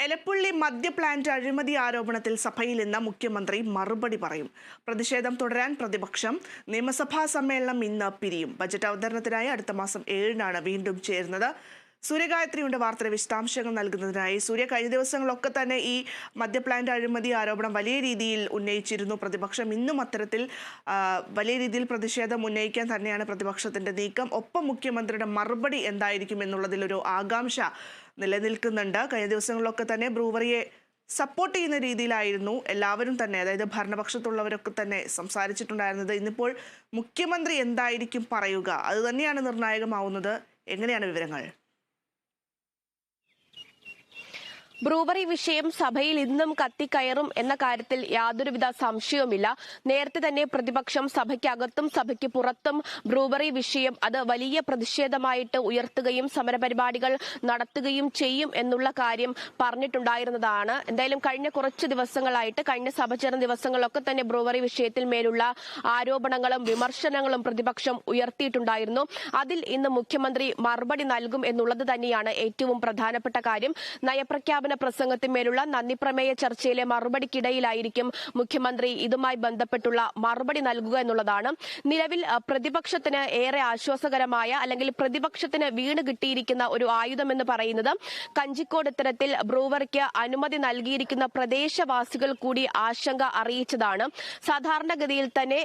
എലപ്പുള്ളി മദ്യ പ്ലാന്റ് അഴിമതി ആരോപണത്തിൽ സഭയിൽ ഇന്ന് മുഖ്യമന്ത്രി മറുപടി പറയും. പ്രതിഷേധം തുടരാൻ പ്രതിപക്ഷം. നിയമസഭാ സമ്മേളനം ഇന്ന് പിരിയും. ബജറ്റ് അവതരണത്തിനായി അടുത്ത മാസം 7-നാണ് വീണ്ടും ചേരുന്നത്. സൂര്യഗായത്രിയുടെ വാർത്തയുടെ വിശദാംശങ്ങൾ നൽകുന്നതിനായി. സൂര്യ, കഴിഞ്ഞ ദിവസങ്ങളൊക്കെ തന്നെ ഈ മദ്യ പ്ലാന്റ് അഴിമതി ആരോപണം വലിയ രീതിയിൽ ഉന്നയിച്ചിരുന്നു പ്രതിപക്ഷം. ഇന്നും അത്തരത്തിൽ വലിയ രീതിയിൽ പ്രതിഷേധം ഉന്നയിക്കാൻ തന്നെയാണ് പ്രതിപക്ഷത്തിന്റെ നീക്കം. ഒപ്പം മുഖ്യമന്ത്രിയുടെ മറുപടി എന്തായിരിക്കും എന്നുള്ളതിലൊരു ആകാംക്ഷ നിലനിൽക്കുന്നുണ്ട്. കഴിഞ്ഞ ദിവസങ്ങളിലൊക്കെ തന്നെ ബ്രൂവറിയെ സപ്പോർട്ട് ചെയ്യുന്ന രീതിയിലായിരുന്നു എല്ലാവരും തന്നെ, അതായത് ഭരണപക്ഷത്തുള്ളവരൊക്കെ തന്നെ സംസാരിച്ചിട്ടുണ്ടായിരുന്നത്. ഇന്നിപ്പോൾ മുഖ്യമന്ത്രി എന്തായിരിക്കും പറയുക, അത് തന്നെയാണ് നിർണായകമാവുന്നത്. എങ്ങനെയാണ് വിവരങ്ങൾ? ബ്രൂവറി വിഷയം സഭയിൽ ഇന്നും കത്തിക്കയറും എന്ന കാര്യത്തിൽ യാതൊരുവിധ സംശയവുമില്ല. നേരത്തെ തന്നെ പ്രതിപക്ഷം സഭയ്ക്കകത്തും സഭയ്ക്ക് പുറത്തും ബ്രൂവറി വിഷയം അത് വലിയ പ്രതിഷേധമായിട്ട് ഉയർത്തുകയും സമരപരിപാടികൾ നടത്തുകയും ചെയ്യും എന്നുള്ള കാര്യം പറഞ്ഞിട്ടുണ്ടായിരുന്നതാണ്. എന്തായാലും കഴിഞ്ഞ കുറച്ച് ദിവസങ്ങളായിട്ട്, കഴിഞ്ഞ സഭ ചേർന്ന ദിവസങ്ങളിലൊക്കെ തന്നെ ബ്രൂവറി വിഷയത്തിൽ മേലുള്ള ആരോപണങ്ങളും വിമർശനങ്ങളും പ്രതിപക്ഷം ഉയർത്തിയിട്ടുണ്ടായിരുന്നു. അതിൽ ഇന്ന് മുഖ്യമന്ത്രി മറുപടി നൽകും എന്നുള്ളത് തന്നെയാണ് ഏറ്റവും പ്രധാനപ്പെട്ട കാര്യം. നയപ്രഖ്യാപന പ്രസംഗത്തിന്മേലുള്ള നന്ദിപ്രമേയ ചർച്ചയിലെ മറുപടിക്കിടയിലായിരിക്കും മുഖ്യമന്ത്രി ഇതുമായി ബന്ധപ്പെട്ടുള്ള മറുപടി നൽകുക എന്നുള്ളതാണ്. നിലവിൽ പ്രതിപക്ഷത്തിന് ഏറെ ആശ്വാസകരമായ, അല്ലെങ്കിൽ പ്രതിപക്ഷത്തിന് വീണ് കിട്ടിയിരിക്കുന്ന ഒരു ആയുധം എന്ന് പറയുന്നത് കഞ്ചിക്കോട് ഇത്തരത്തിൽ ബ്രൂവറിക്ക് അനുമതി നൽകിയിരിക്കുന്ന പ്രദേശവാസികൾ കൂടി ആശങ്ക അറിയിച്ചതാണ്. സാധാരണഗതിയിൽ തന്നെ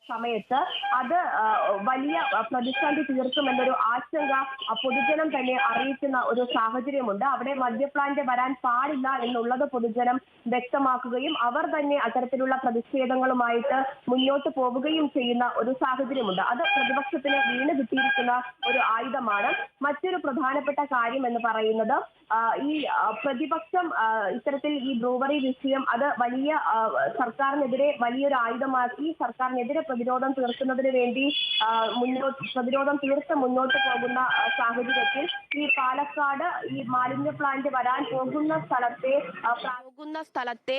സമയത്ത് അത് വലിയ പ്രതിസന്ധി തീർക്കുമെന്നൊരു ആശങ്ക പൊതുജനം തന്നെ അറിയിക്കുന്ന ഒരു സാഹചര്യമുണ്ട്. അവിടെ മദ്യപ്ലാന്റ് വരാൻ പാടില്ല എന്നുള്ളത് പൊതുജനം വ്യക്തമാക്കുകയും അവർ തന്നെ അത്തരത്തിലുള്ള പ്രതിഷേധങ്ങളുമായിട്ട് മുന്നോട്ട് പോവുകയും ചെയ്യുന്ന ഒരു സാഹചര്യമുണ്ട്. അത് പ്രതിപക്ഷത്തിന് വീണ് കിട്ടിയിരിക്കുന്ന ഒരു ആയുധമാണ്. മറ്റൊരു പ്രധാനപ്പെട്ട കാര്യം എന്ന് പറയുന്നത് ഈ പ്രതിപക്ഷം ഇത്തരത്തിൽ ഈ ബ്രൂവറി വിഷയം അത് വലിയ സർക്കാരിനെതിരെ വലിയൊരു ആയുധമാക്കി സർക്കാരിനെതിരെ പ്രതിരോധം തീർക്കുന്നതിന് വേണ്ടി പ്രതിരോധം തീർത്ത് മുന്നോട്ട് പോകുന്ന സാഹചര്യത്തിൽ ഈ പാലക്കാട് ഈ മാലിന്യ പ്ലാന്റ് വരാൻ പോകുന്ന സ്ഥലത്തെ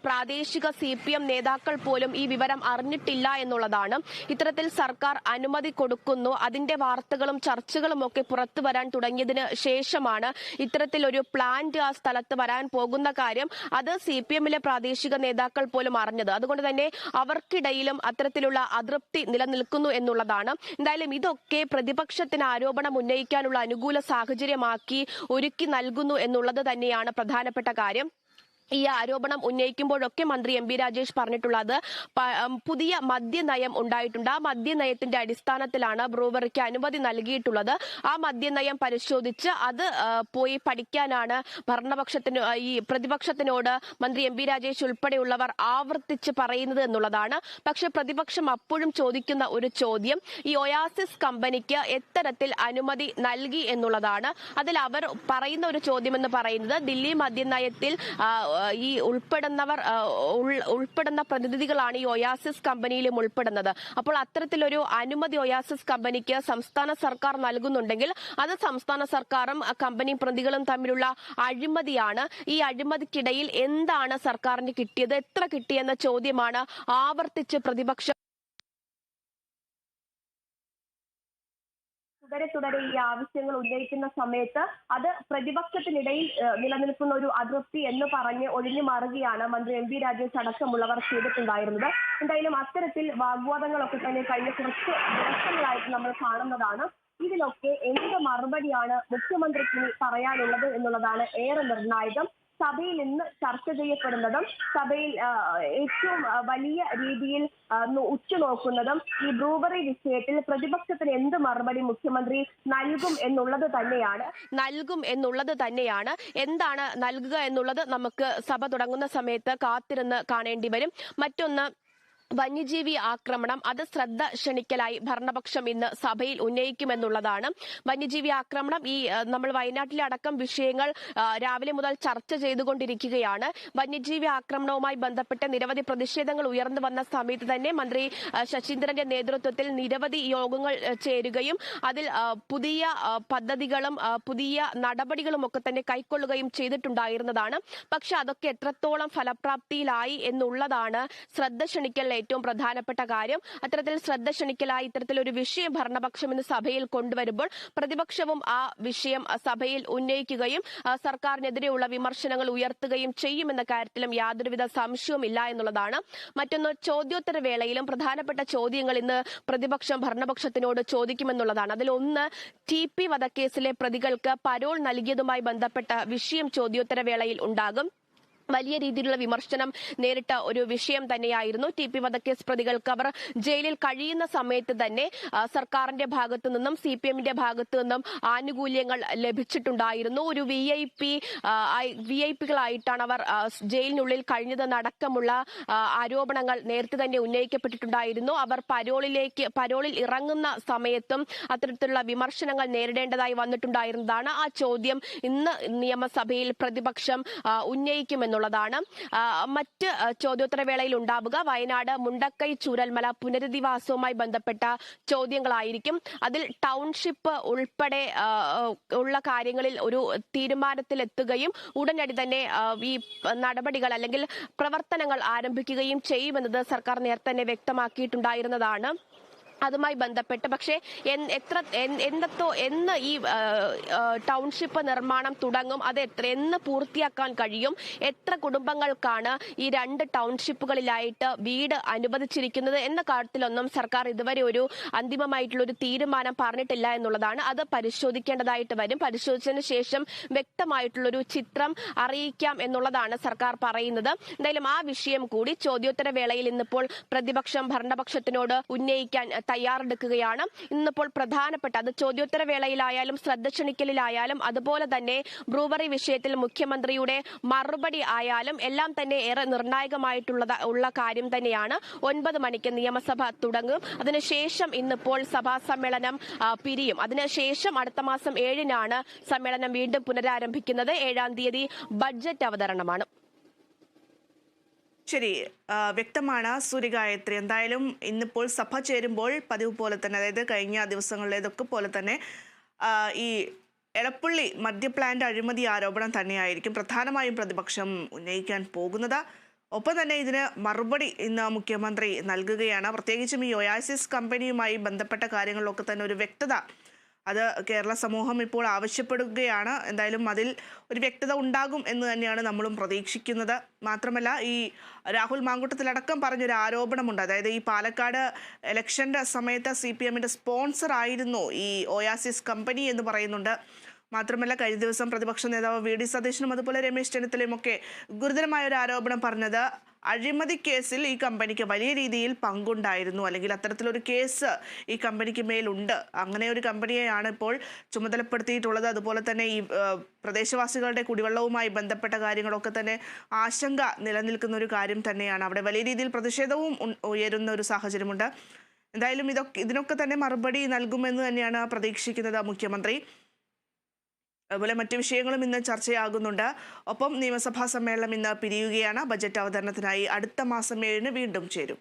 പ്രാദേശിക CPM നേതാക്കൾ പോലും ഈ വിവരം അറിഞ്ഞിട്ടില്ല എന്നുള്ളതാണ്. ഇത്തരത്തിൽ സർക്കാർ അനുമതി കൊടുക്കുന്നു, അതിന്റെ വാർത്തകളും ചർച്ചകളും ഒക്കെ പുറത്തു വരാൻ തുടങ്ങിയതിന് ശേഷമാണ് ഇത്തരത്തിലൊരു പ്ലാന്റ് ആ സ്ഥലത്ത് വരാൻ പോകുന്ന കാര്യം അത് CPMലെ പ്രാദേശിക നേതാക്കൾ പോലും അറിഞ്ഞത്. അതുകൊണ്ട് തന്നെ അവർക്കിടയിലും അത്തരത്തിലുള്ള അതൃപ്തി നിലനിൽക്കുന്നു എന്നുള്ളതാണ്. എന്തായാലും ഇതൊക്കെ പ്രതിപക്ഷത്തിന് ആരോപണം ഉന്നയിക്കാനുള്ള അനുകൂല സാഹചര്യമാക്കി ഒരുക്കി നൽകുന്നു എന്നുള്ളത് തന്നെയാണ് പ്രധാനപ്പെട്ട കാര്യം. ഈ ആരോപണം ഉന്നയിക്കുമ്പോഴൊക്കെ മന്ത്രി MP രാജേഷ് പറഞ്ഞിട്ടുള്ളത് പുതിയ മദ്യനയം ഉണ്ടായിട്ടുണ്ട്. ആ മദ്യനയത്തിന്റെ അടിസ്ഥാനത്തിലാണ് ബ്രൂവറിക്ക് അനുമതി നൽകിയിട്ടുള്ളത്. ആ മദ്യനയം പരിശോധിച്ച് അത് പോയി പഠിക്കാനാണ് ഈ പ്രതിപക്ഷത്തിനോട് മന്ത്രി MP രാജേഷ് ഉൾപ്പെടെയുള്ളവർ ആവർത്തിച്ച് പറയുന്നത് എന്നുള്ളതാണ്. പക്ഷെ പ്രതിപക്ഷം അപ്പോഴും ചോദിക്കുന്ന ഒരു ചോദ്യം ഈ ഒയാസിസ് കമ്പനിക്ക് എത്തരത്തിൽ അനുമതി നൽകി എന്നുള്ളതാണ്. അതിൽ അവർ പറയുന്ന ഒരു ചോദ്യം എന്ന് പറയുന്നത് ദില്ലി മദ്യനയത്തിൽ ഈ ഉൾപ്പെടുന്ന പ്രതിനിധികളാണ് ഈ ഒയാസിസ് കമ്പനിയിലും ഉൾപ്പെടുന്നത്. അപ്പോൾ അത്തരത്തിലൊരു അനുമതി ഒയാസിസ് കമ്പനിക്ക് സംസ്ഥാന സർക്കാർ നൽകുന്നുണ്ടെങ്കിൽ അത് സംസ്ഥാന സർക്കാരും കമ്പനി പ്രതികളും തമ്മിലുള്ള അഴിമതിയാണ്. ഈ അഴിമതിക്കിടയിൽ എന്താണ് സർക്കാരിന് കിട്ടിയത്, എത്ര കിട്ടിയെന്ന ചോദ്യമാണ് ആവർത്തിച്ച് പ്രതിപക്ഷം തുടരെ ഈ ആവശ്യങ്ങൾ ഉന്നയിക്കുന്ന സമയത്ത് അത് പ്രതിപക്ഷത്തിനിടയിൽ നിലനിൽക്കുന്ന ഒരു അതൃപ്തി എന്ന് പറഞ്ഞ് ഒഴിഞ്ഞു മാറുകയാണ് മന്ത്രി MP രാജേഷ് അടക്കമുള്ളവർ ചെയ്തിട്ടുണ്ടായിരുന്നത്. എന്തായാലും അത്തരത്തിൽ വാഗ്വാദങ്ങളൊക്കെ തന്നെ കഴിഞ്ഞ കുറച്ച് ദിവസങ്ങളായിട്ട് നമ്മൾ കാണുന്നതാണ്. ഇതിലൊക്കെ എന്ത് മറുപടിയാണ് മുഖ്യമന്ത്രിക്ക് പറയാനുള്ളത് എന്നുള്ളതാണ് ഏറെ നിർണായകം. സഭയിൽ ഇന്ന് ചർച്ച ചെയ്യപ്പെടുന്നതും സഭയിൽ ഏറ്റവും വലിയ രീതിയിൽ ഉറ്റുനോക്കുന്നതും ഈ ബ്രൂവറി വിഷയത്തിൽ പ്രതിപക്ഷത്തിന് എന്ത് മറുപടി മുഖ്യമന്ത്രി നൽകും എന്നുള്ളത് തന്നെയാണ്. എന്താണ് നൽകുക എന്നുള്ളത് നമുക്ക് സഭ തുടങ്ങുന്ന സമയത്ത് കാത്തിരുന്ന് കാണേണ്ടി വരും. മറ്റൊന്ന്, വന്യജീവി ആക്രമണം അത് ശ്രദ്ധ ക്ഷണിക്കലായി ഭരണപക്ഷം ഇന്ന് സഭയിൽ ഉന്നയിക്കുമെന്നുള്ളതാണ്. വന്യജീവി ആക്രമണം നമ്മൾ വയനാട്ടിലെ അടക്കം വിഷയങ്ങൾ രാവിലെ മുതൽ ചർച്ച ചെയ്തുകൊണ്ടിരിക്കുകയാണ്. വന്യജീവി ആക്രമണവുമായി ബന്ധപ്പെട്ട് നിരവധി പ്രതിഷേധങ്ങൾ ഉയർന്നു വന്ന സമയത്ത് തന്നെ മന്ത്രി ശശീന്ദ്രന്റെ നേതൃത്വത്തിൽ നിരവധി യോഗങ്ങൾ ചേരുകയും അതിൽ പുതിയ പദ്ധതികളും പുതിയ നടപടികളും ഒക്കെ തന്നെ കൈക്കൊള്ളുകയും ചെയ്തിട്ടുണ്ടായിരുന്നതാണ്. പക്ഷെ അതൊക്കെ എത്രത്തോളം ഫലപ്രാപ്തിയിലായി എന്നുള്ളതാണ് ശ്രദ്ധ ക്ഷണിക്കൽ ഏറ്റവും പ്രധാനപ്പെട്ട കാര്യം. അത്തരത്തിൽ ശ്രദ്ധ ക്ഷണിക്കലായി ഇത്തരത്തിലൊരു വിഷയം ഭരണപക്ഷം ഇന്ന് സഭയിൽ കൊണ്ടുവരുമ്പോൾ പ്രതിപക്ഷവും ആ വിഷയം സഭയിൽ ഉന്നയിക്കുകയും സർക്കാരിനെതിരെയുള്ള വിമർശനങ്ങൾ ഉയർത്തുകയും ചെയ്യുമെന്ന കാര്യത്തിലും യാതൊരുവിധ സംശയവുമില്ല എന്നുള്ളതാണ്. മറ്റൊന്ന്, ചോദ്യോത്തര വേളയിലും പ്രധാനപ്പെട്ട ചോദ്യങ്ങൾ ഇന്ന് പ്രതിപക്ഷം ഭരണപക്ഷത്തിനോട് ചോദിക്കുമെന്നുള്ളതാണ്. അതിലൊന്ന്, TP വധക്കേസിലെ പ്രതികൾക്ക് പരോൾ നൽകിയതുമായി ബന്ധപ്പെട്ട വിഷയം ചോദ്യോത്തര വേളയിൽ ഉണ്ടാകും. വലിയ രീതിയിലുള്ള വിമർശനം നേരിട്ട ഒരു വിഷയം തന്നെയായിരുന്നു. TP വധക്കേസ് പ്രതികൾക്ക് അവർ ജയിലിൽ കഴിയുന്ന സമയത്ത് തന്നെ സർക്കാരിന്റെ ഭാഗത്തു നിന്നും CPM-ന്റെ ഭാഗത്തു നിന്നും ആനുകൂല്യങ്ങൾ ലഭിച്ചിട്ടുണ്ടായിരുന്നു. ഒരു VIP-കളായിട്ടാണ് അവർ ജയിലിനുള്ളിൽ കഴിഞ്ഞതെന്നടക്കമുള്ള ആരോപണങ്ങൾ നേരത്തെ തന്നെ ഉന്നയിക്കപ്പെട്ടിട്ടുണ്ടായിരുന്നു. അവർ പരോളിൽ ഇറങ്ങുന്ന സമയത്തും അത്തരത്തിലുള്ള വിമർശനങ്ങൾ നേരിടേണ്ടതായി വന്നിട്ടുണ്ടായിരുന്നതാണ്. ആ ചോദ്യം ഇന്ന് നിയമസഭയിൽ പ്രതിപക്ഷം ഉന്നയിക്കുമെന്നുള്ളതാണ്. മറ്റ് ചോദ്യോത്തര വേളയിൽ ഉണ്ടാവുക വയനാട് മുണ്ടക്കൈ ചൂരൽമല പുനരധിവാസവുമായി ബന്ധപ്പെട്ട ചോദ്യങ്ങളായിരിക്കും. അതിൽ ടൗൺഷിപ്പ് ഉൾപ്പെടെ ഉള്ള കാര്യങ്ങളിൽ ഒരു തീരുമാനത്തിലെത്തുകയും ഉടനടി തന്നെ ഈ നടപടികൾ അല്ലെങ്കിൽ പ്രവർത്തനങ്ങൾ ആരംഭിക്കുകയും ചെയ്യുമെന്നത് സർക്കാർ നേരത്തെ തന്നെ വ്യക്തമാക്കിയിട്ടുണ്ടായിരുന്നതാണ്. അതുമായി ബന്ധപ്പെട്ട് പക്ഷേ എന്ന് ഈ ടൗൺഷിപ്പ് നിർമ്മാണം തുടങ്ങും, അത് എന്ന് പൂർത്തിയാക്കാൻ കഴിയും, എത്ര കുടുംബങ്ങൾക്കാണ് ഈ 2 ടൗൺഷിപ്പുകളിലായിട്ട് വീട് അനുവദിച്ചിരിക്കുന്നത് എന്ന കാര്യത്തിലൊന്നും സർക്കാർ ഇതുവരെ ഒരു അന്തിമമായിട്ടുള്ള ഒരു തീരുമാനം പറഞ്ഞിട്ടില്ല എന്നുള്ളതാണ്. അത് പരിശോധിക്കേണ്ടതായിട്ട് വരും. പരിശോധിച്ചതിന് ശേഷം വ്യക്തമായിട്ടുള്ളൊരു ചിത്രം അറിയിക്കാം എന്നുള്ളതാണ് സർക്കാർ പറയുന്നത്. എന്തായാലും ആ വിഷയം കൂടി ചോദ്യോത്തര വേളയിൽ ഇന്നിപ്പോൾ പ്രതിപക്ഷം ഭരണപക്ഷത്തിനോട് ഉന്നയിക്കാൻ തയ്യാറെടുക്കുകയാണ്. ഇന്നിപ്പോൾ പ്രധാനപ്പെട്ട അത് ചോദ്യോത്തര വേളയിലായാലും ശ്രദ്ധ ക്ഷണിക്കലിലായാലും അതുപോലെ തന്നെ ബ്രൂവറി വിഷയത്തിൽ മുഖ്യമന്ത്രിയുടെ മറുപടി ആയാലും എല്ലാം തന്നെ ഏറെ നിർണായകമായിട്ടുള്ള കാര്യം തന്നെയാണ്. 9 മണിക്ക് നിയമസഭ തുടങ്ങും. അതിനുശേഷം ഇന്നിപ്പോൾ സഭാ സമ്മേളനം പിരിയും. അതിനുശേഷം അടുത്ത മാസം 7-നാണ് സമ്മേളനം വീണ്ടും പുനരാരംഭിക്കുന്നത്. 7-ാം തീയതി ബഡ്ജറ്റ് അവതരണമാണ്. ശരി, വ്യക്തമാണ് സൂര്യഗായത്രി. എന്തായാലും ഇന്നിപ്പോൾ സഭ ചേരുമ്പോൾ പതിവ് പോലെ തന്നെ, അതായത് കഴിഞ്ഞ ദിവസങ്ങളിലേതൊക്കെ പോലെ തന്നെ ഈ എടപ്പള്ളി മദ്യപ്ലാന്റ് അഴിമതി ആരോപണം തന്നെയായിരിക്കും പ്രധാനമായും പ്രതിപക്ഷം ഉന്നയിക്കാൻ പോകുന്നത്. ഒപ്പം തന്നെ ഇതിന് മറുപടി ഇന്ന് മുഖ്യമന്ത്രി നൽകുകയാണ്. പ്രത്യേകിച്ചും ഈ ഒയാസിസ് കമ്പനിയുമായി ബന്ധപ്പെട്ട കാര്യങ്ങളിലൊക്കെ തന്നെ ഒരു വ്യക്തത അത് കേരള സമൂഹം ഇപ്പോൾ ആവശ്യപ്പെടുകയാണ്. എന്തായാലും അതിൽ ഒരു വ്യക്തത ഉണ്ടാകും എന്ന് തന്നെയാണ് നമ്മളും പ്രതീക്ഷിക്കുന്നത്. മാത്രമല്ല, ഈ രാഹുൽ മാങ്കൂട്ടത്തിലടക്കം പറഞ്ഞൊരു ആരോപണമുണ്ട്. അതായത് ഈ പാലക്കാട് ഇലക്ഷൻ്റെ സമയത്ത് CPM-ന്റെ സ്പോൺസർ ആയിരുന്നു ഈ ഒയാസിസ് കമ്പനി എന്ന് പറയുന്നുണ്ട്. മാത്രമല്ല, കഴിഞ്ഞ ദിവസം പ്രതിപക്ഷ നേതാവ് VD സതീശനും അതുപോലെ രമേശ് ചെന്നിത്തലയും ഒക്കെ ഗുരുതരമായ ഒരു ആരോപണം പറഞ്ഞത് അഴിമതി കേസിൽ ഈ കമ്പനിക്ക് വലിയ രീതിയിൽ പങ്കുണ്ടായിരുന്നു, അല്ലെങ്കിൽ അത്തരത്തിലൊരു കേസ് ഈ കമ്പനിക്ക് മേലുണ്ട്. അങ്ങനെ ഒരു കമ്പനിയെയാണ് ഇപ്പോൾ ചുമതലപ്പെടുത്തിയിട്ടുള്ളത്. അതുപോലെ തന്നെ ഈ പ്രദേശവാസികളുടെ കുടിവെള്ളവുമായി ബന്ധപ്പെട്ട കാര്യങ്ങളൊക്കെ തന്നെ ആശങ്ക നിലനിൽക്കുന്ന ഒരു കാര്യം തന്നെയാണ്. അവിടെ വലിയ രീതിയിൽ പ്രതിഷേധവും ഉയരുന്ന ഒരു സാഹചര്യമുണ്ട്. എന്തായാലും ഇതിനൊക്കെ തന്നെ മറുപടി നൽകുമെന്ന് തന്നെയാണ് പ്രതീക്ഷിക്കുന്നത് മുഖ്യമന്ത്രി. അതുപോലെ മറ്റു വിഷയങ്ങളും ഇന്ന് ചർച്ചയാകുന്നുണ്ട്. ഒപ്പം നിയമസഭാ സമ്മേളനം ഇന്ന് പിരിയുകയാണ്. ബജറ്റ് അവതരണത്തിനായി അടുത്ത മാസം 7-ന് വീണ്ടും ചേരും.